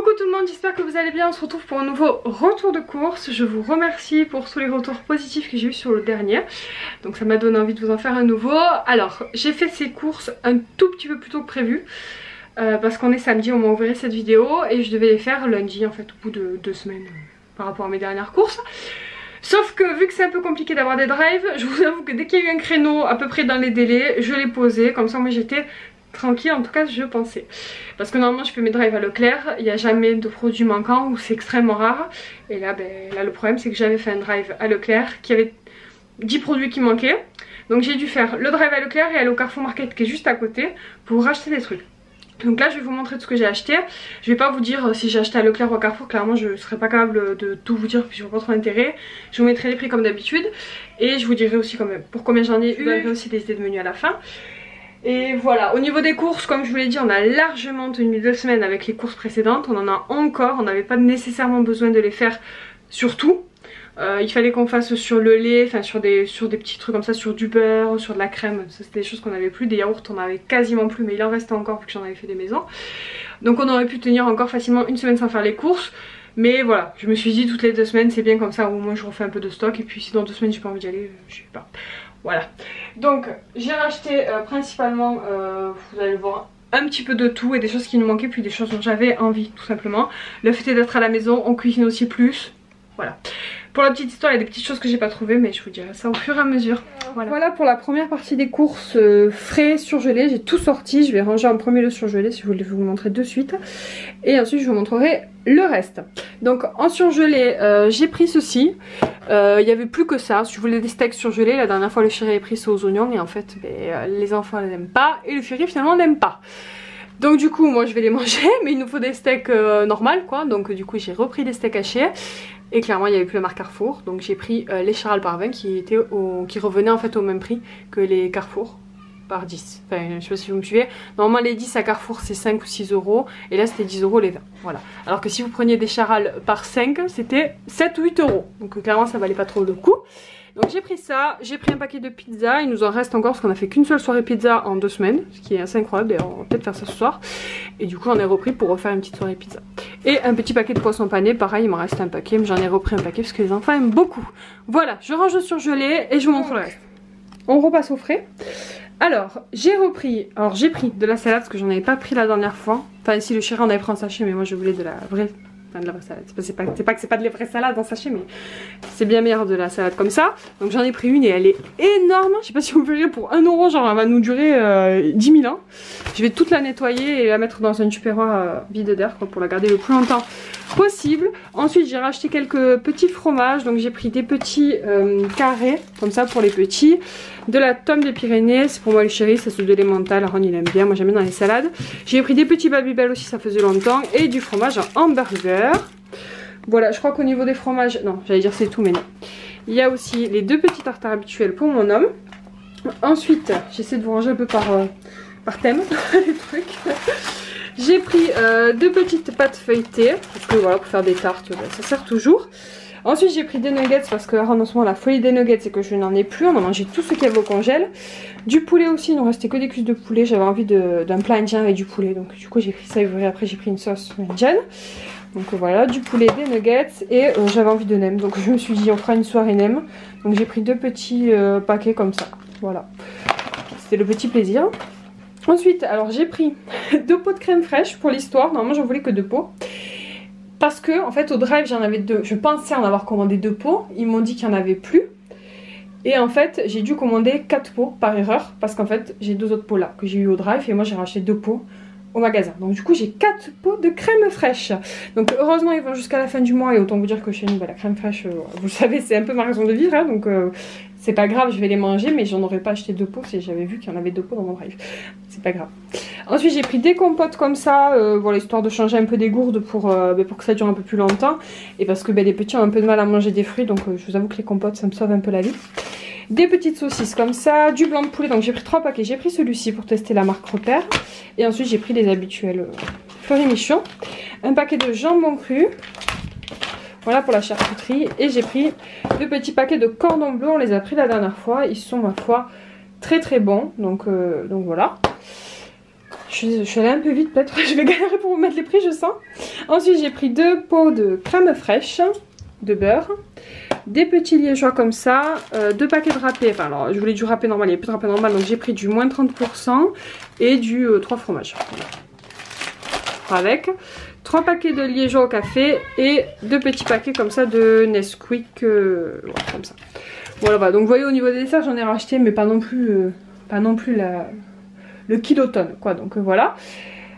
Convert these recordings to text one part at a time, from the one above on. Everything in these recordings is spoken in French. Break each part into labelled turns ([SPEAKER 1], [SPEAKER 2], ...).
[SPEAKER 1] Coucou tout le monde, j'espère que vous allez bien. On se retrouve pour un nouveau retour de course. Je vous remercie pour tous les retours positifs que j'ai eu sur le dernier. Donc ça m'a donné envie de vous en faire un nouveau. Alors j'ai fait ces courses un tout petit peu plus tôt que prévu. Parce qu'on est samedi au moment où vous verrez cette vidéo. Et je devais les faire lundi en fait au bout de 2 semaines par rapport à mes dernières courses. Sauf que vu que c'est un peu compliqué d'avoir des drives, je vous avoue que dès qu'il y a eu un créneau à peu près dans les délais, je l'ai posé. Comme ça moi j'étais tranquille, en tout cas je pensais. Parce que normalement je fais mes drives à Leclerc, il n'y a jamais de produits manquants ou c'est extrêmement rare. Et là, là le problème c'est que j'avais fait un drive à Leclerc qui avait 10 produits qui manquaient. Donc j'ai dû faire le drive à Leclerc et aller au Carrefour Market qui est juste à côté pour racheter des trucs. Donc là je vais vous montrer tout ce que j'ai acheté. Je vais pas vous dire si j'ai acheté à Leclerc ou à Carrefour, clairement je serais pas capable de tout vous dire puis je vois pas trop d'intérêt. Je vous mettrai les prix comme d'habitude et je vous dirai aussi quand même pour combien j'en ai eu. Je vous donnerai aussi des idées de menu à la fin. Et voilà, au niveau des courses, comme je vous l'ai dit, on a largement tenu 2 semaines avec les courses précédentes. On en a encore, on n'avait pas nécessairement besoin de les faire sur tout. Il fallait qu'on fasse sur le lait, enfin sur des petits trucs comme ça, sur du beurre, sur de la crème. Ça c'était des choses qu'on n'avait plus, des yaourts on avait quasiment plus, mais il en restait encore vu que j'en avais fait des maisons. Donc on aurait pu tenir encore facilement 1 semaine sans faire les courses. Mais voilà, je me suis dit toutes les 2 semaines c'est bien comme ça, au moins je refais un peu de stock. Et puis si dans 2 semaines j'ai pas envie d'y aller, je sais pas. Voilà, donc j'ai racheté principalement, vous allez le voir, un petit peu de tout et des choses qui nous manquaient puis des choses dont j'avais envie tout simplement. Le fait d'être à la maison, on cuisine aussi plus, voilà. Pour la petite histoire, il y a des petites choses que j'ai pas trouvées mais je vous dirai ça au fur et à mesure. Voilà pour la première partie des courses frais surgelés, j'ai tout sorti. Je vais ranger en premier le surgelé si vous voulez vous le montrer de suite. Et ensuite je vous montrerai le reste. Donc en surgelé, j'ai pris ceci. Il n'y avait plus que ça. Si je voulais des steaks surgelés, la dernière fois le chéri avait pris ça aux oignons et en fait les enfants n'aiment pas et le chéri finalement n'aime pas. Donc du coup moi je vais les manger mais il nous faut des steaks normales quoi. Donc du coup j'ai repris des steaks hachés. Et clairement il n'y avait plus la marque Carrefour. Donc j'ai pris les Charal par 20 qui revenaient en fait au même prix que les Carrefour par 10. Enfin je sais pas si vous me suivez. Normalement les 10 à Carrefour c'est 5 ou 6 euros. Et là c'était 10 euros les 20. Voilà. Alors que si vous preniez des Charal par 5 c'était 7 ou 8 euros. Donc clairement ça valait pas trop le coup. Donc j'ai pris ça, j'ai pris un paquet de pizza, il nous en reste encore parce qu'on a fait qu'une seule soirée pizza en 2 semaines, ce qui est assez incroyable, d'ailleurs on va peut-être faire ça ce soir. Et du coup on est repris pour refaire une petite soirée pizza. Et un petit paquet de poisson pané, pareil il m'en reste un paquet, mais j'en ai repris un paquet parce que les enfants aiment beaucoup. Voilà, je range le surgelé et je vous montre le reste. On repasse au frais. Alors j'ai pris de la salade parce que j'en avais pas pris la dernière fois. Enfin si le chéri en avait pris en sachet mais moi je voulais de la vraie. De la vraie salade, c'est pas que c'est pas de la vraie salade en sachet mais c'est bien meilleur de la salade comme ça. Donc j'en ai pris une et elle est énorme. Je sais pas si vous verrez, pour 1 euro genre elle va nous durer 10 000 ans. Je vais toute la nettoyer et la mettre dans un tupperware vide d'air pour la garder le plus longtemps possible. Ensuite j'ai racheté quelques petits fromages. Donc j'ai pris des petits carrés comme ça pour les petits. De la tome des Pyrénées, c'est pour moi le chéri, ça c'est de l'emmental, Ron il aime bien, moi j'aime bien dans les salades. J'ai pris des petits Babybel aussi, ça faisait longtemps, et du fromage en hamburger. Voilà, je crois qu'au niveau des fromages, non j'allais dire c'est tout mais non. Il y a aussi les 2 petits tartares habituels pour mon homme. Ensuite, j'essaie de vous ranger un peu par thème, les trucs. J'ai pris 2 petites pâtes feuilletées, parce que voilà, pour faire des tartes, ça sert toujours. Ensuite j'ai pris des nuggets parce que en ce moment la folie des nuggets c'est que je n'en ai plus, on a mangé tout ce qu'il y avait au congèle. Du poulet aussi, il ne restait que des cuisses de poulet, j'avais envie d'un plat indien avec du poulet. Donc du coup j'ai pris ça et vous verrez après j'ai pris une sauce indienne. Donc voilà, du poulet, des nuggets et j'avais envie de nem. Donc je me suis dit on fera une soirée nem. Donc j'ai pris 2 petits paquets comme ça, voilà. C'était le petit plaisir. Ensuite alors j'ai pris 2 pots de crème fraîche pour l'histoire, normalement j'en voulais que 2 pots. Parce que en fait au drive j'en avais 2, je pensais en avoir commandé 2 pots, ils m'ont dit qu'il n'y en avait plus. Et en fait j'ai dû commander 4 pots par erreur parce qu'en fait j'ai 2 autres pots là que j'ai eu au drive et moi j'ai racheté 2 pots au magasin. Donc du coup j'ai 4 pots de crème fraîche. Donc heureusement ils vont jusqu'à la fin du mois et autant vous dire que chez nous la crème fraîche, vous le savez c'est un peu ma raison de vivre hein, donc c'est pas grave, je vais les manger mais j'en aurais pas acheté 2 pots si j'avais vu qu'il y en avait 2 pots dans mon drive. C'est pas grave. Ensuite j'ai pris des compotes comme ça, voilà, histoire de changer un peu des gourdes pour que ça dure un peu plus longtemps. Et parce que les petits ont un peu de mal à manger des fruits donc je vous avoue que les compotes ça me sauve un peu la vie. Des petites saucisses comme ça, du blanc de poulet, donc j'ai pris 3 paquets, j'ai pris celui-ci pour tester la marque Repère. Et ensuite j'ai pris les habituels Fleury Michon, un paquet de jambon cru. Voilà pour la charcuterie. Et j'ai pris 2 petits paquets de cordon bleu, on les a pris la dernière fois, ils sont ma foi très très bons. Donc voilà. Je suis allée un peu vite, peut-être je vais galérer pour vous mettre les prix, je sens. Ensuite j'ai pris 2 pots de crème fraîche, de beurre, des petits liégeois comme ça, 2 paquets de râpé, enfin alors je voulais du râpé normal, il n'y a plus de râpé normal, donc j'ai pris du moins 30% et du 3 fromages. Avec 3 paquets de liégeois au café et 2 petits paquets comme ça de Nesquik, voilà, comme ça. Voilà, bah, donc vous voyez au niveau des desserts j'en ai racheté mais pas non plus le kilotonne quoi, donc voilà.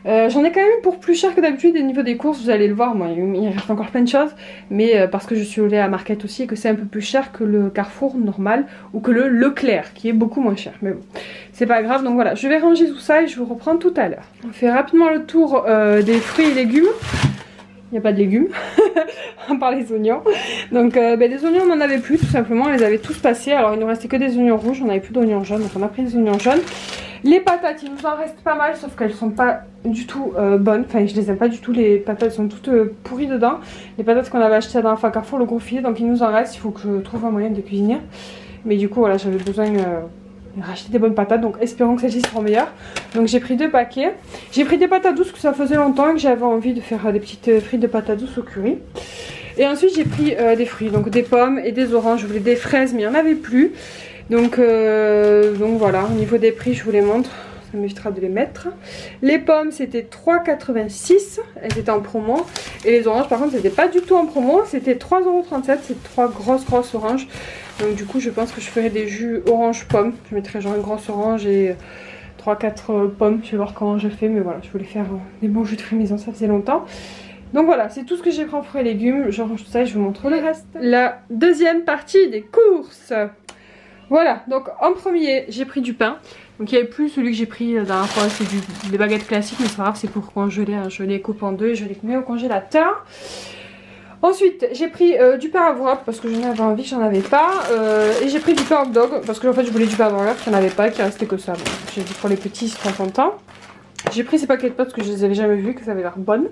[SPEAKER 1] J'en ai quand même pour plus cher que d'habitude au niveau des courses, vous allez le voir, moi il reste encore plein de choses, mais parce que je suis allée à Market aussi et que c'est un peu plus cher que le Carrefour normal ou que le Leclerc qui est beaucoup moins cher, mais bon, c'est pas grave. Donc voilà, je vais ranger tout ça et je vous reprends tout à l'heure. On fait rapidement le tour des fruits et légumes. Il n'y a pas de légumes, à part les oignons. Donc les oignons on n'en avait plus tout simplement, on les avait tous passés. Alors il nous restait que des oignons rouges, on n'avait plus d'oignons jaunes, donc on a pris des oignons jaunes. Les patates, il nous en reste pas mal, sauf qu'elles sont pas du tout bonnes. Enfin, je les aime pas du tout, les patates sont toutes pourries dedans. Les patates qu'on avait achetées dans la Carrefour, le gros filet, donc il nous en reste, il faut que je trouve un moyen de cuisiner. Mais du coup, voilà, j'avais besoin de racheter des bonnes patates, donc espérons que celles-ci seront meilleures. Donc j'ai pris 2 paquets. J'ai pris des patates douces, que ça faisait longtemps que j'avais envie de faire des petites frites de patates douces au curry. Et ensuite j'ai pris des fruits, donc des pommes et des oranges. Je voulais des fraises, mais il n'y en avait plus. Donc voilà, au niveau des prix je vous les montre, ça m'évitera de les mettre. Les pommes c'était 3,86 €, elles étaient en promo. Et les oranges par contre c'était pas du tout en promo, c'était 3,37 €, c'est 3 grosses oranges. Donc du coup je pense que je ferai des jus orange pomme, je mettrai genre une grosse orange et 3-4 pommes, je vais voir comment je fais. Mais voilà, je voulais faire des bons jus de fruits maison, ça faisait longtemps. Donc voilà, c'est tout ce que j'ai pris en fruits et légumes, je range tout ça et je vous montre le reste. La deuxième partie des courses. Voilà, donc en premier j'ai pris du pain. Donc il n'y avait plus celui que j'ai pris la dernière fois, c'est des baguettes classiques, mais c'est pas grave, c'est pour congeler, hein. Je les coupe en deux et je les mets au congélateur. Ensuite j'ai pris du pain à wrap parce que j'en avais envie, que j'en avais pas. Et j'ai pris du pain hot dog parce que en fait je voulais du pain à wrap, qu'il n'y en avait pas, qu'il restait que ça. Bon, j'ai dit pour les petits ils seront contents. J'ai pris ces paquets de pâtes parce que je les avais jamais vus, que ça avait l'air bonne.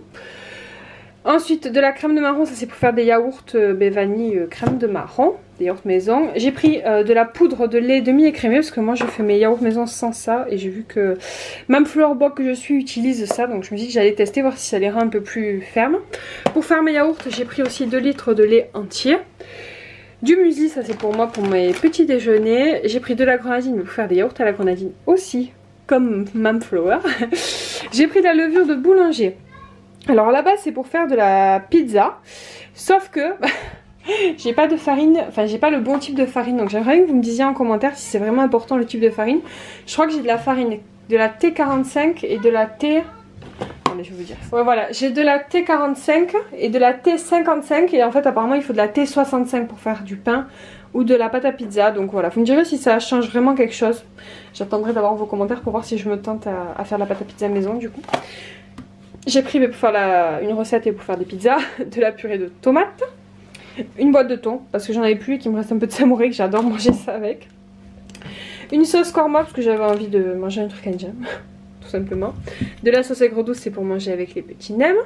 [SPEAKER 1] Ensuite de la crème de marron, ça c'est pour faire des yaourts vanille crème de marron, des yaourts maison. J'ai pris de la poudre de lait demi-écrémé parce que moi je fais mes yaourts maison sans ça. Et j'ai vu que même Fleur Boc que je suis utilise ça, donc je me dis que j'allais tester, voir si ça les rend un peu plus fermes. Pour faire mes yaourts, j'ai pris aussi 2 litres de lait entier. Du muesli, ça c'est pour moi pour mes petits déjeuners. J'ai pris de la grenadine pour faire des yaourts à la grenadine aussi, comme Mam Flower. J'ai pris de la levure de boulanger. Alors là-bas c'est pour faire de la pizza, sauf que j'ai pas de farine, enfin j'ai pas le bon type de farine, donc j'aimerais que vous me disiez en commentaire si c'est vraiment important le type de farine. Je crois que j'ai de la farine, de la T45 et de la T... Attendez, je vais vous dire. Ouais voilà, j'ai de la T45 et de la T55 et en fait apparemment il faut de la T65 pour faire du pain ou de la pâte à pizza, donc voilà, vous me direz si ça change vraiment quelque chose. J'attendrai d'avoir vos commentaires pour voir si je me tente à faire la pâte à pizza maison du coup. J'ai pris pour faire une recette et pour faire des pizzas, de la purée de tomates, une boîte de thon parce que j'en avais plus et qu'il me reste un peu de samouraï que j'adore manger ça avec, une sauce korma parce que j'avais envie de manger un truc indien tout simplement, de la sauce aigre douce c'est pour manger avec les petits nems,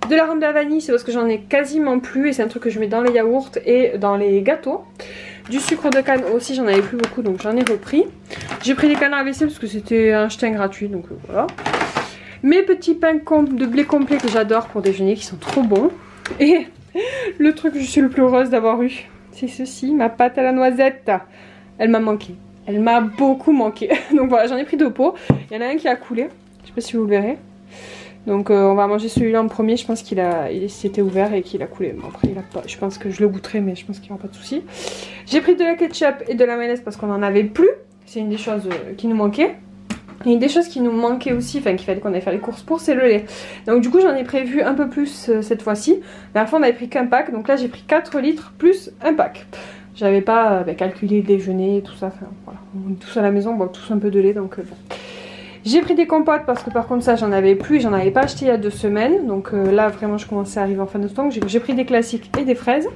[SPEAKER 1] de la rhum de la vanille c'est parce que j'en ai quasiment plus et c'est un truc que je mets dans les yaourts et dans les gâteaux, du sucre de canne aussi j'en avais plus beaucoup donc j'en ai repris, j'ai pris des cannes à vaisselle parce que c'était un jetin gratuit donc voilà. Mes petits pains de blé complet que j'adore pour déjeuner qui sont trop bons. Et le truc que je suis le plus heureuse d'avoir eu, c'est ceci, ma pâte à la noisette. Elle m'a manqué, elle m'a beaucoup manqué. Donc voilà, j'en ai pris 2 pots. Il y en a un qui a coulé, je sais pas si vous le verrez. Donc on va manger celui-là en premier, je pense qu'il s'était ouvert et qu'il a coulé. Bon, après il a pas, je pense que je le goûterai mais je pense qu'il n'y aura pas de souci. J'ai pris de la ketchup et de la mayonnaise parce qu'on n'en avait plus. C'est une des choses qui nous manquait. Et une des choses qui nous manquait aussi, enfin qu'il fallait qu'on aille faire les courses pour, c'est le lait. Donc du coup j'en ai prévu un peu plus cette fois-ci. La dernière fois on avait pris qu'un pack, donc là j'ai pris 4 litres plus un pack. J'avais pas calculé le déjeuner et tout ça, enfin voilà. On est tous à la maison, on boit tous un peu de lait donc bon. J'ai pris des compotes parce que par contre ça j'en avais plus et j'en avais pas acheté il y a 2 semaines. Donc là vraiment je commençais à arriver en fin de stock. J'ai pris des classiques et des fraises.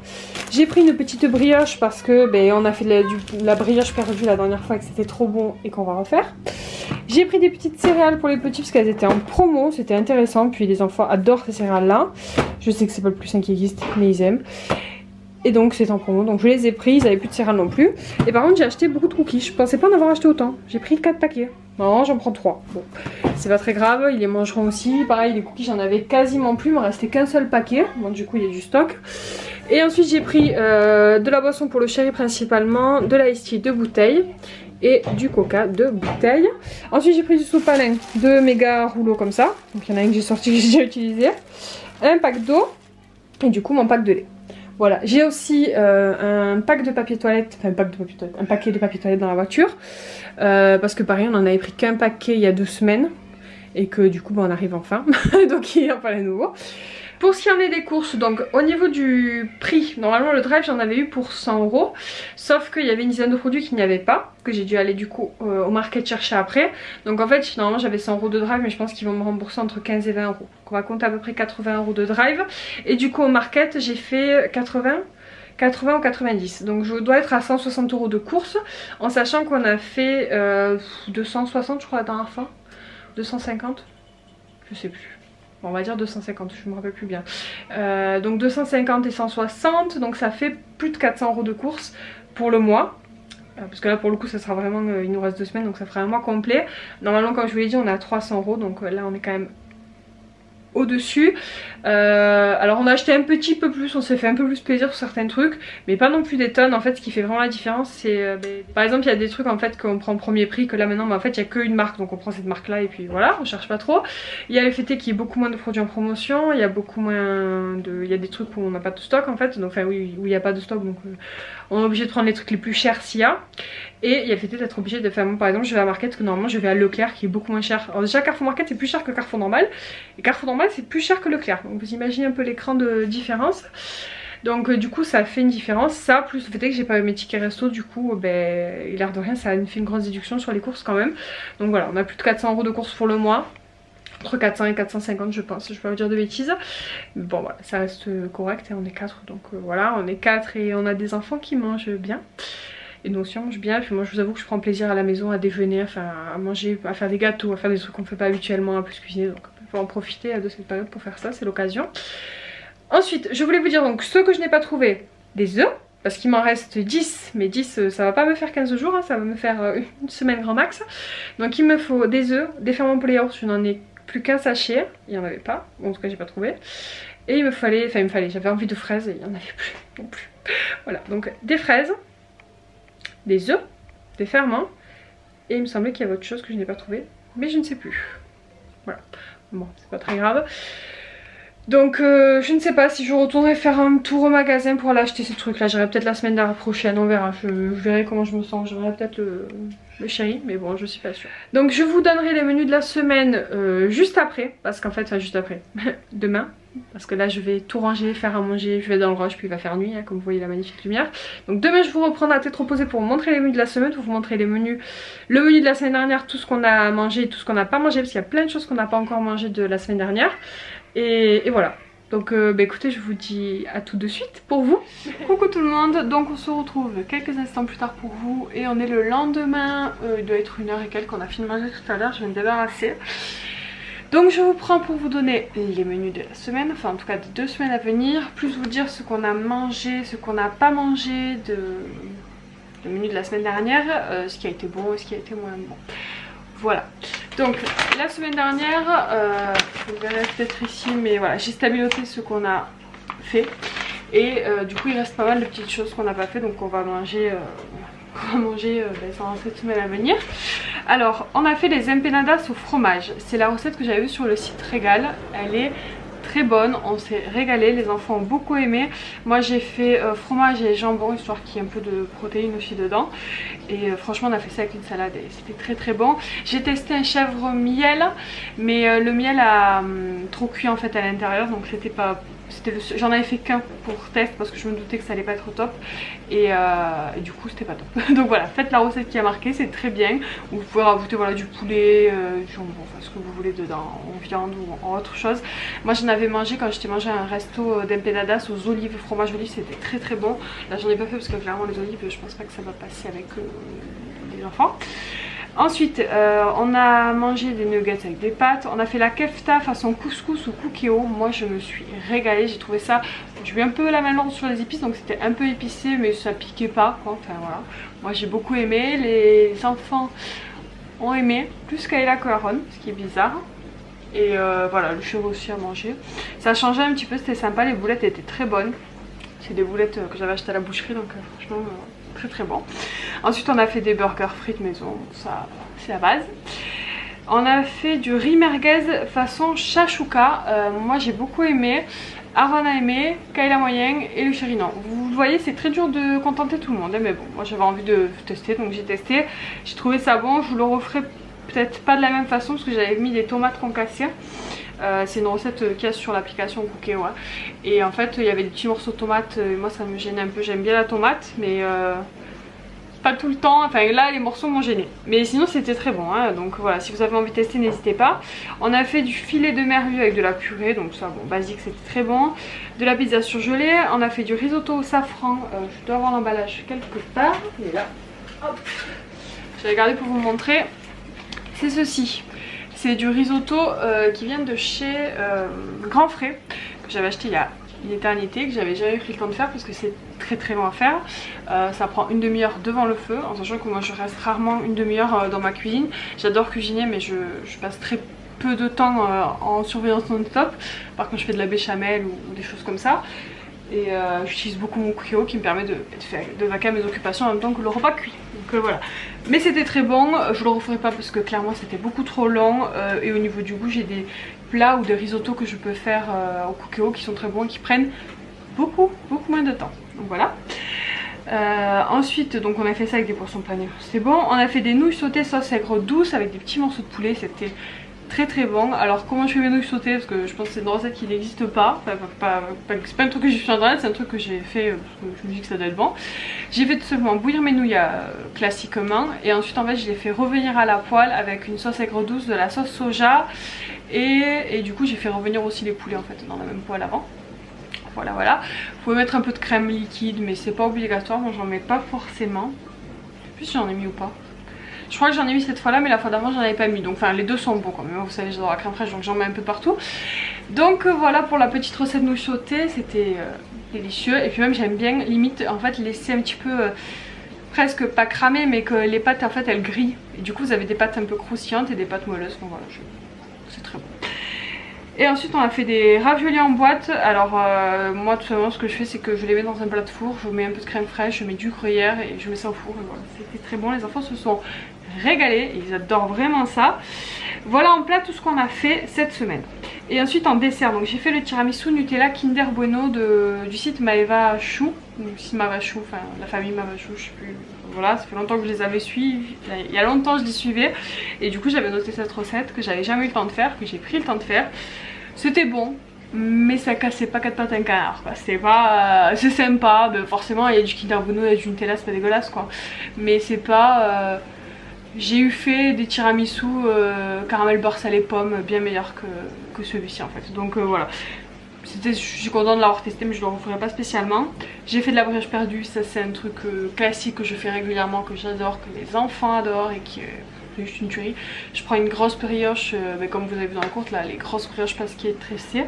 [SPEAKER 1] J'ai pris une petite brioche parce que on a fait de la brioche perdue la dernière fois et que c'était trop bon et qu'on va refaire. J'ai pris des petites céréales pour les petits parce qu'elles étaient en promo, c'était intéressant. Puis les enfants adorent ces céréales là. Je sais que c'est pas le plus sain qui existe mais ils aiment. Et donc c'est en promo, donc je les ai pris, ils avaient plus de céréales non plus. Et par contre j'ai acheté beaucoup de cookies, je pensais pas en avoir acheté autant. J'ai pris 4 paquets. Non, j'en prends 3. Bon, c'est pas très grave, ils les mangeront aussi. Pareil, les cookies j'en avais quasiment plus, il me restait qu'un seul paquet. Bon, du coup il y a du stock. Et ensuite j'ai pris de la boisson pour le chéri principalement, de l'ice tea de bouteille et du coca de bouteille. Ensuite j'ai pris du sopalin, 2 méga rouleaux comme ça. Donc il y en a un que j'ai sorti que j'ai déjà utilisé. Un pack d'eau et du coup mon pack de lait. Voilà, j'ai aussi un pack de papier toilette, enfin un paquet de papier toilette dans la voiture. Parce que pareil, on en avait pris qu'un paquet il y a 2 semaines. Et que du coup, on arrive enfin. Donc il n'y a pas les nouveaux. Pour ce qui en est des courses, donc au niveau du prix, normalement le drive j'en avais eu pour 100 €. Sauf qu'il y avait une dizaine de produits qu'il n'y avait pas, que j'ai dû aller du coup au market chercher après. Donc en fait normalement j'avais 100 € de drive, mais je pense qu'ils vont me rembourser entre 15 et 20 €. Donc on va compter à peu près 80 € de drive. Et du coup au market j'ai fait 80 ou 90, donc je dois être à 160 € de course, en sachant qu'on a fait 260 je crois la dernière fois, 250, je sais plus. On va dire 250, je me rappelle plus bien. Donc 250 et 160, donc ça fait plus de 400 € de course pour le mois. Parce que là pour le coup ça sera vraiment, il nous reste 2 semaines, donc ça fera un mois complet. Normalement comme je vous l'ai dit on est à 300 €, donc là on est quand même au-dessus. Alors on a acheté un petit peu plus, on s'est fait un peu plus plaisir sur certains trucs, mais pas non plus des tonnes. En fait ce qui fait vraiment la différence c'est par exemple il y a des trucs en fait qu'on prend premier prix, que là maintenant en fait il n'y a qu'une marque, donc on prend cette marque là et puis voilà, on cherche pas trop. Il y a le fait qu'il y ait beaucoup moins de produits en promotion, il y a beaucoup moins de... il y a des trucs où on n'a pas de stock en fait, donc enfin oui, où il n'y a pas de stock, donc on est obligé de prendre les trucs les plus chers s'il y a. Et il y a le fait d'être obligé de faire, par exemple je vais à Market, que normalement je vais à Leclerc qui est beaucoup moins cher. Alors déjà Carrefour Market c'est plus cher que Carrefour normal, et Carrefour normal c'est plus cher que Leclerc, donc vous imaginez un peu l'écran de différence. Donc du coup ça fait une différence, ça plus le fait que j'ai pas eu mes tickets resto, du coup l'air de rien ça me fait une grosse déduction sur les courses quand même. Donc voilà, on a plus de 400 € de courses pour le mois, entre 400 et 450 je pense, je peux pas vous dire de bêtises. Mais bon voilà, ça reste correct et on est 4, donc voilà, on est 4 et on a des enfants qui mangent bien. Et nous aussi on mange bien, et puis moi je vous avoue que je prends plaisir à la maison à déjeuner, enfin à manger, à faire des gâteaux, à faire des trucs qu'on ne fait pas habituellement, à plus cuisiner, donc il faut en profiter de cette période pour faire ça, c'est l'occasion. Ensuite je voulais vous dire donc ce que je n'ai pas trouvé, des œufs, parce qu'il m'en reste 10, mais 10 ça va pas me faire 15 jours, hein, ça va me faire une semaine grand max. Donc il me faut des œufs, des ferments pour les yaourts, je n'en ai plus qu'un sachet, il n'y en avait pas, bon, en tout cas j'ai pas trouvé. Et il me fallait, j'avais envie de fraises et il n'y en avait plus non plus. Voilà, donc des fraises, des œufs, des ferments, et il me semblait qu'il y avait autre chose que je n'ai pas trouvé, mais je ne sais plus. Voilà, bon c'est pas très grave. Donc je ne sais pas si je retournerai faire un tour au magasin pour aller acheter ces trucs là, j'irai peut-être la semaine prochaine, on verra, je verrai comment je me sens, je verrai peut-être le chéri, mais bon je suis pas sûre. Donc je vous donnerai les menus de la semaine juste après, parce qu'en fait, enfin juste après, demain. Parce que là je vais tout ranger, faire à manger, je vais dans le rush puis il va faire nuit, hein, comme vous voyez la magnifique lumière. Donc demain je vous reprends à tête reposée pour vous montrer les menus de la semaine, pour vous montrer les menus, le menu de la semaine dernière, tout ce qu'on a mangé, tout ce qu'on n'a pas mangé, parce qu'il y a plein de choses qu'on n'a pas encore mangé de la semaine dernière. Et voilà. Donc écoutez, je vous dis à tout de suite pour vous. Coucou tout le monde, donc on se retrouve quelques instants plus tard pour vous et on est le lendemain, il doit être 1h et quelques, on a fini de manger tout à l'heure, je vais me débarrasser. Donc je vous prends pour vous donner les menus de la semaine, enfin en tout cas des 2 semaines à venir, plus vous dire ce qu'on a mangé, ce qu'on n'a pas mangé le menu de la semaine dernière, ce qui a été bon et ce qui a été moins bon. Voilà, donc la semaine dernière, vous verrez peut-être ici, mais voilà, j'ai stabiloté ce qu'on a fait. Et du coup il reste pas mal de petites choses qu'on n'a pas fait, donc on va manger, dans cette semaine à venir. Alors on a fait les empanadas au fromage, c'est la recette que j'avais vue sur le site Régal, elle est très bonne, on s'est régalé, les enfants ont beaucoup aimé. Moi j'ai fait fromage et jambon, histoire qu'il y ait un peu de protéines aussi dedans. Et franchement on a fait ça avec une salade et c'était très très bon. J'ai testé un chèvre miel, mais le miel a trop cuit en fait à l'intérieur, donc c'était pas... J'en avais fait qu'un pour test parce que je me doutais que ça allait pas être au top et du coup c'était pas top. Donc voilà, faites la recette qui a marqué, c'est très bien. Vous pouvez rajouter voilà, du poulet, du jambon, enfin ce que vous voulez dedans, en viande ou en autre chose. Moi j'en avais mangé quand j'étais mangé à un resto d'empanadas aux olives, fromage olive, c'était très très bon. Là j'en ai pas fait parce que clairement les olives je pense pas que ça va passer avec les enfants. Ensuite on a mangé des nuggets avec des pâtes. On a fait la kefta façon couscous ou cookéo. Moi je me suis régalée, j'ai trouvé ça. J'ai eu un peu la main lourde sur les épices, donc c'était un peu épicé mais ça piquait pas quoi. Enfin voilà, moi j'ai beaucoup aimé. Les enfants ont aimé plus Kayla que Aaron, ce qui est bizarre. Et voilà, le cheveu aussi a mangé. Ça a changé un petit peu, c'était sympa. Les boulettes étaient très bonnes. C'est des boulettes que j'avais achetées à la boucherie, donc franchement très très bon. Ensuite on a fait des burgers frites maison, ça c'est la base. On a fait du riz merguez façon shakshuka. Moi j'ai beaucoup aimé. Aaron a aimé, Kayla moyen et le chéri non. Vous le voyez, c'est très dur de contenter tout le monde, hein, mais bon, moi j'avais envie de tester, donc j'ai testé. J'ai trouvé ça bon, je vous le referai peut-être pas de la même façon parce que j'avais mis des tomates concassées. C'est une recette qu'il y a sur l'application Cookéo. Et en fait il y avait des petits morceaux de tomates, moi ça me gênait un peu, j'aime bien la tomate mais pas tout le temps, enfin là les morceaux m'ont gêné. Mais sinon c'était très bon, hein. Donc voilà, si vous avez envie de tester n'hésitez pas. On a fait du filet de merlu avec de la purée, donc ça bon basique, c'était très bon. De la pizza surgelée, on a fait du risotto au safran, je dois avoir l'emballage quelque part, il est là. Hop, je vais regarder pour vous montrer. C'est ceci, c'est du risotto qui vient de chez Grand Frais, que j'avais acheté il y a une éternité, que j'avais jamais pris le temps de faire parce que c'est très très long à faire. Ça prend une demi-heure devant le feu, en sachant que moi je reste rarement une demi-heure dans ma cuisine. J'adore cuisiner mais je passe très peu de temps en surveillance non-stop. Par contre je fais de la béchamel ou des choses comme ça. Et j'utilise beaucoup mon Cookéo qui me permet de vaquer à mes occupations en même temps que le repas cuit. Donc voilà. Mais c'était très bon, je le referai pas parce que clairement c'était beaucoup trop long. Et au niveau du goût j'ai des plats ou des risottos que je peux faire au Cookéo qui sont très bons et qui prennent beaucoup moins de temps. Donc voilà. Ensuite donc on a fait ça avec des poissons panés, c'est bon. On a fait des nouilles sautées sauce aigre douce avec des petits morceaux de poulet, c'était très très bon. Alors comment je fais mes nouilles sautées, parce que je pense que c'est une recette qui n'existe pas, c'est pas un truc que j'ai fait sur internet, c'est un truc que j'ai fait parce que je me dis que ça doit être bon. J'ai fait tout simplement bouillir mes nouilles classiquement et ensuite en fait je les fais revenir à la poêle avec une sauce aigre douce, de la sauce soja et du coup j'ai fait revenir aussi les poulets en fait dans la même poêle avant. Voilà. Vous pouvez mettre un peu de crème liquide mais c'est pas obligatoire, moi j'en mets pas forcément. Je sais plus si j'en ai mis ou pas. Je crois que j'en ai mis cette fois là mais la fois d'avant j'en avais pas mis. Donc enfin les deux sont bons quand même. Vous savez j'adore la crème fraîche donc j'en mets un peu partout. Donc voilà pour la petite recette nouilles sautées. C'était délicieux. Et puis même j'aime bien limite en fait laisser un petit peu presque pas cramer mais que les pâtes en fait elles grillent. Et du coup vous avez des pâtes un peu croustillantes et des pâtes moelleuses. Donc voilà, c'est très bon. Et ensuite on a fait des raviolis en boîte. Alors moi tout simplement ce que je fais c'est que je les mets dans un plat de four. Je mets un peu de crème fraîche, je mets du gruyère et je mets ça au four. Et voilà, c'était très bon, les enfants se sont régalés, ils adorent vraiment ça. Voilà en plat tout ce qu'on a fait cette semaine. Et ensuite en dessert, donc j'ai fait le tiramisu Nutella Kinder Bueno du site Maeva Chou, donc site Maeva Chou, enfin la famille Maeva Chou, je sais plus. Voilà, ça fait longtemps que je les avais suivis, il y a longtemps je les suivais et du coup j'avais noté cette recette que j'avais jamais eu le temps de faire, que j'ai pris le temps de faire. C'était bon mais ça cassait pas quatre pattes un canard, c'est pas c'est sympa, mais forcément il y a du Kinder Bueno, il y a du Nutella, c'est pas dégueulasse quoi, mais c'est pas j'ai eu fait des tiramisu caramel beurre salé pomme bien meilleurs que celui-ci en fait. Donc voilà. Je suis contente de l'avoir testé mais je ne le referai pas spécialement. J'ai fait de la brioche perdue, ça c'est un truc classique que je fais régulièrement, que j'adore, que les enfants adorent et qui est juste une tuerie. Je prends une grosse brioche, comme vous avez vu dans la courte là, les grosses brioches pasquier tressées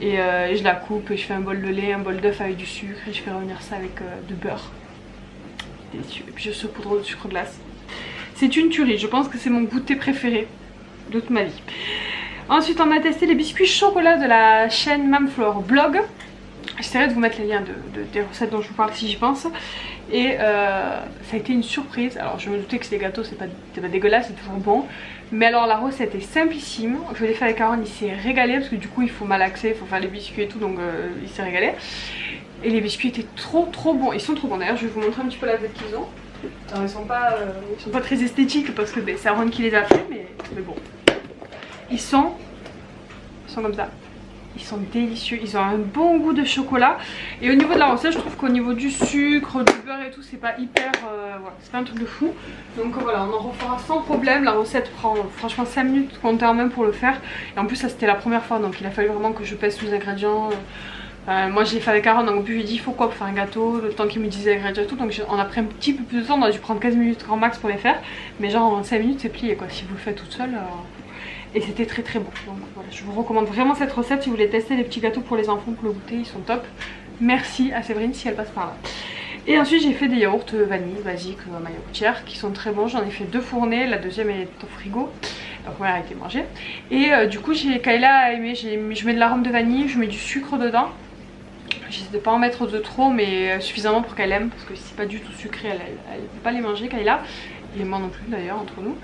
[SPEAKER 1] et je la coupe et je fais un bol de lait, un bol d'œuf avec du sucre et je fais revenir ça avec de beurre. Délicieux. Et puis je saupoudre de sucre glace. C'est une tuerie, je pense que c'est mon goûter préféré de toute ma vie. Ensuite on a testé les biscuits chocolat de la chaîne Mamflore Blog. J'essaierai de vous mettre les liens des recettes dont je vous parle si j'y pense. Et ça a été une surprise. Alors je me doutais que ces gâteaux c'est pas dégueulasse, c'est toujours bon. Mais alors la recette est simplissime. Je l'ai fait avec Aaron, il s'est régalé parce que du coup il faut malaxer, il faut faire les biscuits et tout, donc il s'est régalé. Et les biscuits étaient trop bons, ils sont trop bons d'ailleurs, je vais vous montrer un petit peu la tête qu'ils ont. Alors, ils sont pas très esthétiques parce que c'est Aaron qui les a fait, mais bon. Ils sont comme ça. Ils sont délicieux, ils ont un bon goût de chocolat. Et au niveau de la recette, je trouve qu'au niveau du sucre, du beurre et tout, c'est pas hyper... voilà, c'est pas un truc de fou. Donc voilà, on en refera sans problème. La recette prend franchement 5 minutes compter en main pour le faire. Et en plus ça c'était la première fois, donc il a fallu vraiment que je pèse tous les ingrédients. Moi je l'ai fait avec Aaron, donc je lui ai dit il faut quoi pour faire un gâteau, le temps qu'il me disait les ingrédients et tout, donc on a pris un petit peu plus de temps, on a dû prendre 15 minutes grand max pour les faire, mais genre en 5 minutes c'est plié quoi, si vous le faites toute seule. Et c'était très très bon, donc voilà, je vous recommande vraiment cette recette si vous voulez tester les petits gâteaux pour les enfants, pour le goûter, ils sont top. Merci à Séverine si elle passe par là. Et ensuite j'ai fait des yaourts vanille basiques à ma yaourtière qui sont très bons, j'en ai fait 2 fournées, la deuxième est au frigo. La première a été mangée. Et du coup Kayla a aimé, je mets de l'arôme de vanille, je mets du sucre dedans. J'essaie de pas en mettre de trop mais suffisamment pour qu'elle aime, parce que si c'est pas du tout sucré elle peut pas les manger Kayla. Et moi non plus d'ailleurs entre nous.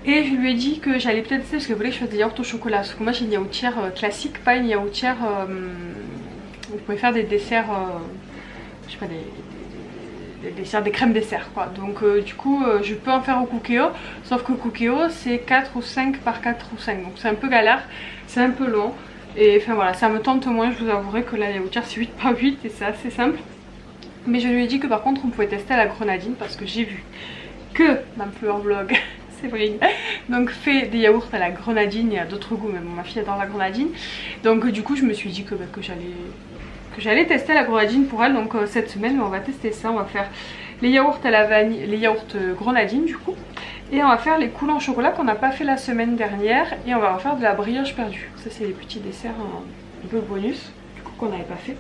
[SPEAKER 1] Et je lui ai dit que j'allais peut-être tester parce qu'elle voulait que je fasse des yaourts au chocolat. Parce que moi j'ai une yaourtière classique, pas une yaourtière... vous pouvez faire des desserts... je sais pas, des desserts, des crèmes dessert quoi. Donc du coup je peux en faire au Cookéo. Sauf que Cookéo c'est 4 ou 5 par 4 ou 5. Donc c'est un peu galère, c'est un peu long. Et enfin voilà, ça me tente moins, je vous avouerai que la yaourtière c'est 8 par 8 et c'est assez simple. Mais je lui ai dit que par contre on pouvait tester à la grenadine parce que j'ai vu que ma fleur vlog... Séverine donc fait des yaourts à la grenadine et à d'autres goûts, mais bon, ma fille adore la grenadine, donc du coup je me suis dit que j'allais tester la grenadine pour elle. Donc cette semaine on va tester ça, on va faire les yaourts à la vanille, les yaourts grenadine du coup, et on va faire les coulants au chocolat qu'on n'a pas fait la semaine dernière, et on va refaire de la brioche perdue. Ça c'est les petits desserts un peu bonus du coup qu'on n'avait pas fait.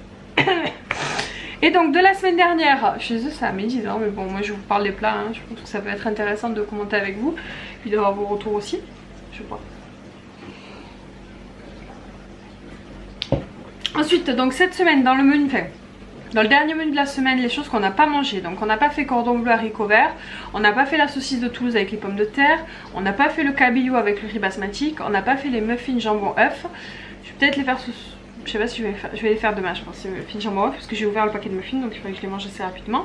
[SPEAKER 1] Et donc de la semaine dernière, chez eux ça a mis 10 ans, mais bon moi je vous parle des plats, hein. Je pense que ça peut être intéressant de commenter avec vous, puis d'avoir vos retours aussi, je sais pas. Ensuite donc cette semaine dans le menu, enfin dans le dernier menu de la semaine, les choses qu'on n'a pas mangé. Donc on n'a pas fait cordon bleu haricots verts, on n'a pas fait la saucisse de Toulouse avec les pommes de terre, on n'a pas fait le cabillaud avec le riz basmatique, on n'a pas fait les muffins jambon œuf. Je vais peut-être les faire je sais pas si je vais les faire demain je pense, les muffins jambon œuf, parce que j'ai ouvert le paquet de muffins donc il faudrait que je les mange assez rapidement.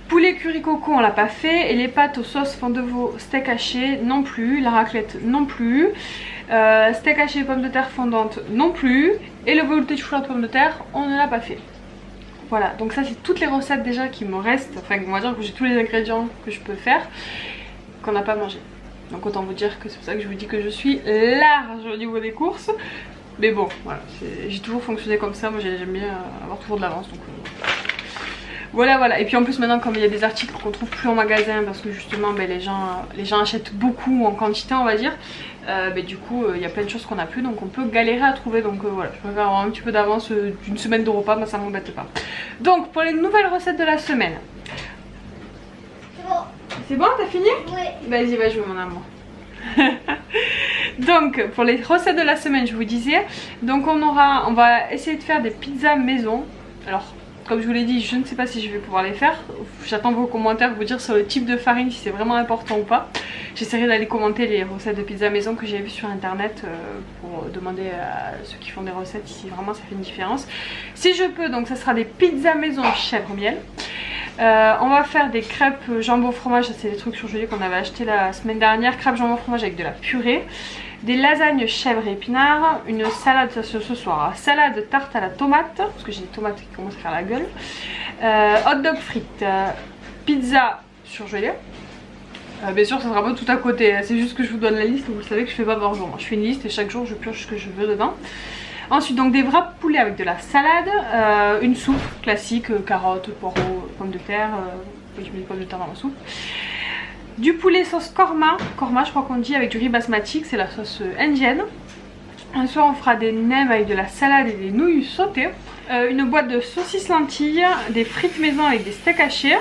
[SPEAKER 1] Poulet curry coco on l'a pas fait, et les pâtes aux sauces fond de veau steak haché non plus, la raclette non plus, steak haché pommes de terre fondantes non plus, et le velouté de chou-fleur de pommes de terre on ne l'a pas fait. Voilà, donc ça c'est toutes les recettes déjà qui me restent, enfin on va dire que j'ai tous les ingrédients que je peux faire, qu'on n'a pas mangé. Donc autant vous dire que c'est pour ça que je vous dis que je suis large au niveau des courses. Mais bon, voilà, j'ai toujours fonctionné comme ça, moi j'aime bien avoir toujours de l'avance. Donc voilà. Et puis en plus maintenant comme il y a des articles qu'on trouve plus en magasin, parce que justement ben, les gens achètent beaucoup en quantité on va dire, ben, du coup il y a plein de choses qu'on n'a plus, donc on peut galérer à trouver. Donc voilà, je préfère avoir un petit peu d'avance d'une semaine de repas, moi ça m'embête pas. Donc pour les nouvelles recettes de la semaine. C'est bon, t'as fini? Oui. Vas-y, va jouer mon amour. Donc pour les recettes de la semaine je vous disais, donc on va essayer de faire des pizzas maison. Alors comme je vous l'ai dit, je ne sais pas si je vais pouvoir les faire, j'attends vos commentaires, vous dire sur le type de farine si c'est vraiment important ou pas. J'essaierai d'aller commenter les recettes de pizza maison que j'ai vues sur internet pour demander à ceux qui font des recettes si vraiment ça fait une différence. Si je peux, donc ça sera des pizzas maison chèvre miel. On va faire des crêpes jambon fromage, ça c'est des trucs surgelés qu'on avait acheté la semaine dernière, crêpes jambon fromage avec de la purée, des lasagnes chèvre et épinards, une salade ce soir, salade tarte à la tomate, parce que j'ai des tomates qui commencent à faire la gueule, hot dog frites, pizza surgelée. Bien sûr ça sera pas tout à côté, c'est juste que je vous donne la liste, vous savez que je fais pas par jour, je fais une liste et chaque jour je pioche ce que je veux dedans. Ensuite donc des wraps poulet avec de la salade, une soupe classique, carottes, poireaux, pommes de terre, je mets des pommes de terre dans la soupe. Du poulet sauce korma je crois qu'on dit, avec du riz basmatique, c'est la sauce indienne. Un soir on fera des nems avec de la salade et des nouilles sautées. Une boîte de saucisses lentilles, des frites maison avec des steaks hachés.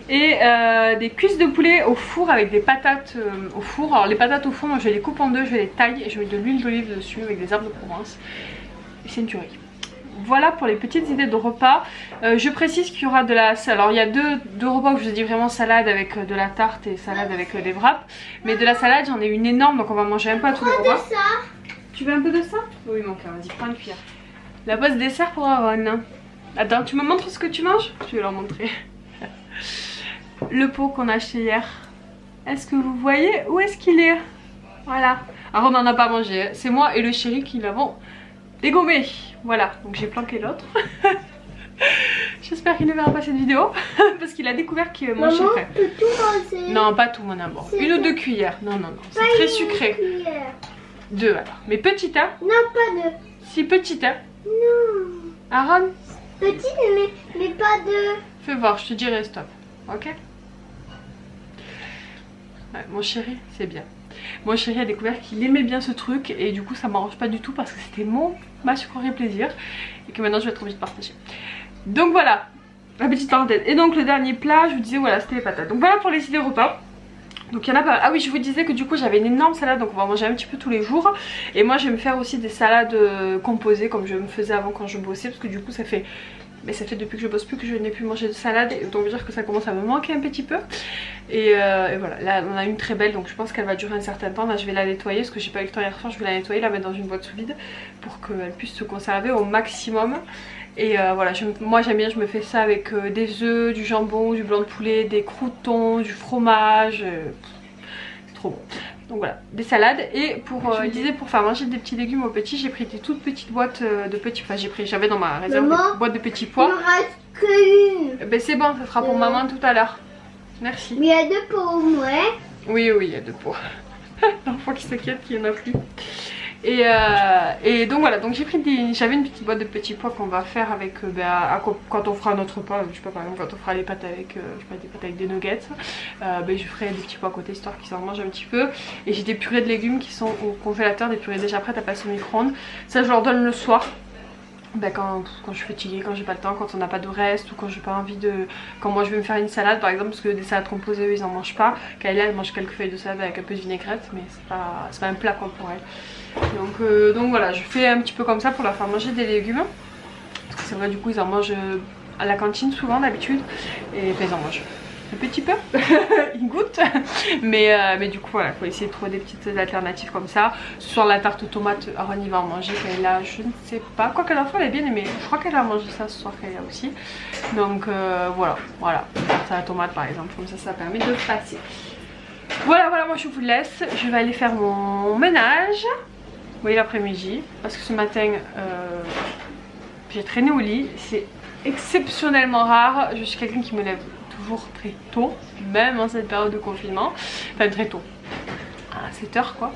[SPEAKER 1] Et des cuisses de poulet au four avec des patates au four. Alors les patates au four, moi je les coupe en deux, je les taille et je mets de l'huile d'olive dessus avec des herbes de Provence. Et c'est une tuerie. Voilà pour les petites idées de repas. Je précise qu'il y aura de la... Alors il y a deux repas où je vous ai dit vraiment salade avec de la tarte et salade avec des wraps. Mais de la salade j'en ai une énorme, donc on va manger un peu à tous les repas. Tu veux un peu de ça? Oui mon cœur, vas-y prends une cuillère. La pause dessert pour Aaron. Attends, tu me montres ce que tu manges? Je vais leur montrer. Le pot qu'on a acheté hier. Est-ce que vous voyez où est-ce qu'il est? Voilà. Alors on n'en a pas mangé, c'est moi et le chéri qui l'avons dégommé. Voilà, donc j'ai planqué l'autre. J'espère qu'il ne verra pas cette vidéo parce qu'il a découvert que mon
[SPEAKER 2] Maman,
[SPEAKER 1] sucré.
[SPEAKER 2] peut tout manger.
[SPEAKER 1] Non, pas tout mon amour. Une ou deux cuillères. Non, non, non. C'est très sucré. Deux alors. Mais petite, hein?
[SPEAKER 2] Non, pas deux.
[SPEAKER 1] Si, petite, hein?
[SPEAKER 2] Non.
[SPEAKER 1] Aaron?
[SPEAKER 2] Petite, mais pas deux.
[SPEAKER 1] Fais voir, je te dirai stop. Ok? Ouais, mon chéri, c'est bien. Mon chéri a découvert qu'il aimait bien ce truc et du coup ça m'arrange pas du tout parce que c'était ma sucrerie plaisir et que maintenant je vais être obligée de partager. Donc voilà, la petite parenthèse. Et donc le dernier plat, je vous disais voilà, c'était les patates. Donc voilà pour les idées repas. Donc il y en a pas. Ah oui, je vous disais que du coup j'avais une énorme salade, donc on va manger un petit peu tous les jours. Et moi je vais me faire aussi des salades composées comme je me faisais avant quand je bossais, parce que du coup ça fait... Mais ça fait depuis que je bosse plus que je n'ai plus mangé de salade, et donc dire que ça commence à me manquer un petit peu. Et voilà, là on a une très belle, donc je pense qu'elle va durer un certain temps. Là je vais la nettoyer parce que j'ai pas eu le temps hier soir, je vais la nettoyer, la mettre dans une boîte sous vide pour qu'elle puisse se conserver au maximum. Et voilà, moi j'aime bien, je me fais ça avec des œufs, du jambon, du blanc de poulet, des croûtons, du fromage, c'est trop bon. Donc voilà, des salades. Et pour, je disais, pour faire manger des petits légumes aux petits, j'ai pris des toutes petites boîtes de petits... Enfin j'avais dans ma réserve des boîtes de petits pois.
[SPEAKER 2] Il ne reste qu'une.
[SPEAKER 1] Ben c'est bon, ça sera pour maman tout à l'heure. Merci.
[SPEAKER 2] Mais il y a deux pour moi.
[SPEAKER 1] Oui, oui, il y a deux pots. L'enfant qui s'inquiète qu'il n'y en a plus. Et donc voilà, donc j'avais une petite boîte de petits pois qu'on va faire avec quand on fera notre repas, je sais pas, par exemple quand on fera les pâtes avec, je sais pas, des pâtes avec des nuggets, je ferai des petits pois à côté histoire qu'ils en mangent un petit peu. Et j'ai des purées de légumes qui sont au congélateur, des purées déjà prêtes à passer au micro-ondes. Ça je leur donne le soir. Quand je suis fatiguée, quand j'ai pas le temps, quand on n'a pas de reste ou quand j'ai pas envie de... Quand moi je vais me faire une salade par exemple, parce que des salades composées eux ils en mangent pas. Kayla elle mange quelques feuilles de salade avec un peu de vinaigrette, mais c'est pas un plat quoi pour elle. Donc voilà, je fais un petit peu comme ça pour leur faire manger des légumes. Parce que c'est vrai du coup ils en mangent à la cantine souvent d'habitude. Et ils en mangent un petit peu, ils goûtent. Mais du coup voilà, il faut essayer de trouver des petites alternatives comme ça. Sur la tarte aux tomates, Aaron il va en manger, Kayla je ne sais pas. Quoi qu'elle elle a bien aimé, je crois qu'elle a mangé ça ce soir, Kayla aussi. Donc voilà, tarte à la tomate par exemple, comme ça permet de passer. Voilà, moi je vous laisse, je vais aller faire mon ménage. Oui, l'après-midi, parce que ce matin j'ai traîné au lit, c'est exceptionnellement rare. Je suis quelqu'un qui me lève toujours très tôt, même en cette période de confinement, enfin très tôt, à 7h quoi,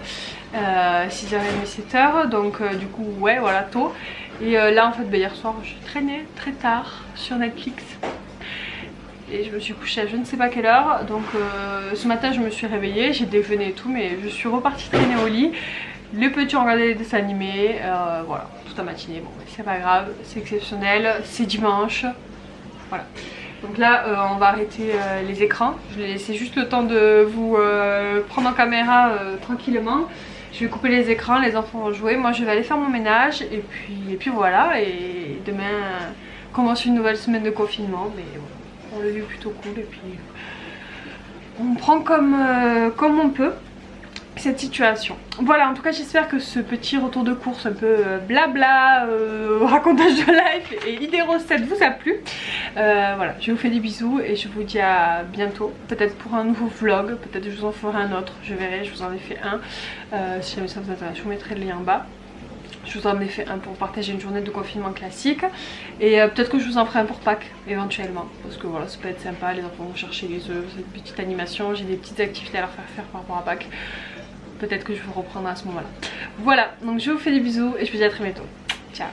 [SPEAKER 1] 6h30, 7h, donc du coup ouais voilà tôt. Et là en fait hier soir j'ai traîné très tard sur Netflix et je me suis couchée à je ne sais pas quelle heure, donc ce matin je me suis réveillée, j'ai déjeuné et tout, mais je suis repartie traîner au lit. Les petits ont regardé les dessins animés, voilà, toute la matinée, bon c'est pas grave, c'est exceptionnel, c'est dimanche, voilà. Donc là on va arrêter les écrans, je vais laisser juste le temps de vous prendre en caméra tranquillement. Je vais couper les écrans, les enfants vont jouer, moi je vais aller faire mon ménage et puis voilà. Et demain commence une nouvelle semaine de confinement, mais bon, on l'a vu plutôt cool et puis on prend comme on peut cette situation. Voilà, en tout cas j'espère que ce petit retour de course un peu blabla, racontage de life et idée recette vous a plu. Voilà, je vous fais des bisous et je vous dis à bientôt, peut-être pour un nouveau vlog, peut-être je vous en ferai un autre, je verrai, je vous en ai fait un, si jamais ça vous intéresse je vous mettrai le lien en bas. Je vous en ai fait un pour partager une journée de confinement classique. Et peut-être que je vous en ferai un pour Pâques éventuellement. Parce que voilà, ça peut être sympa, les enfants vont chercher les œufs, c'est une petite animation, j'ai des petites activités à leur faire faire par rapport à Pâques. Peut-être que je vous reprendrai à ce moment-là. Voilà, donc je vous fais des bisous et je vous dis à très bientôt. Ciao.